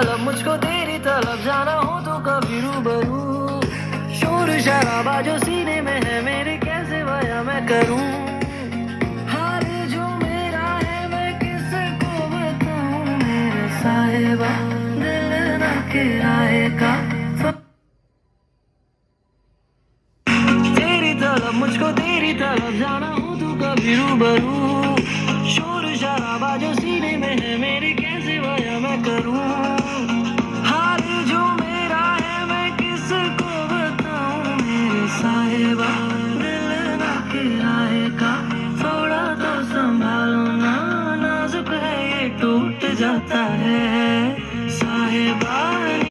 तलब मुझको तेरी तलब, जाना हो तो कभी रूबरू। शोर शराबा जो सीने में है मेरे, कैसे बयां मैं करूं। हाल जो मेरा है मैं किसको बताऊं मेरे साहिबा, दिल ना किराए का। तेरी तलब मुझको तेरी तलब, जाना हो तू कभी रूबरू। शोर शराबा जो सीने में है मेरे, कैसे बयां मैं करूं। हाल जो मेरा है मैं किसको बताऊं मेरे साहिबा, दिल ना किराए का। थोड़ा तो संभालो ना, नाजुक है ये टूट जाता है।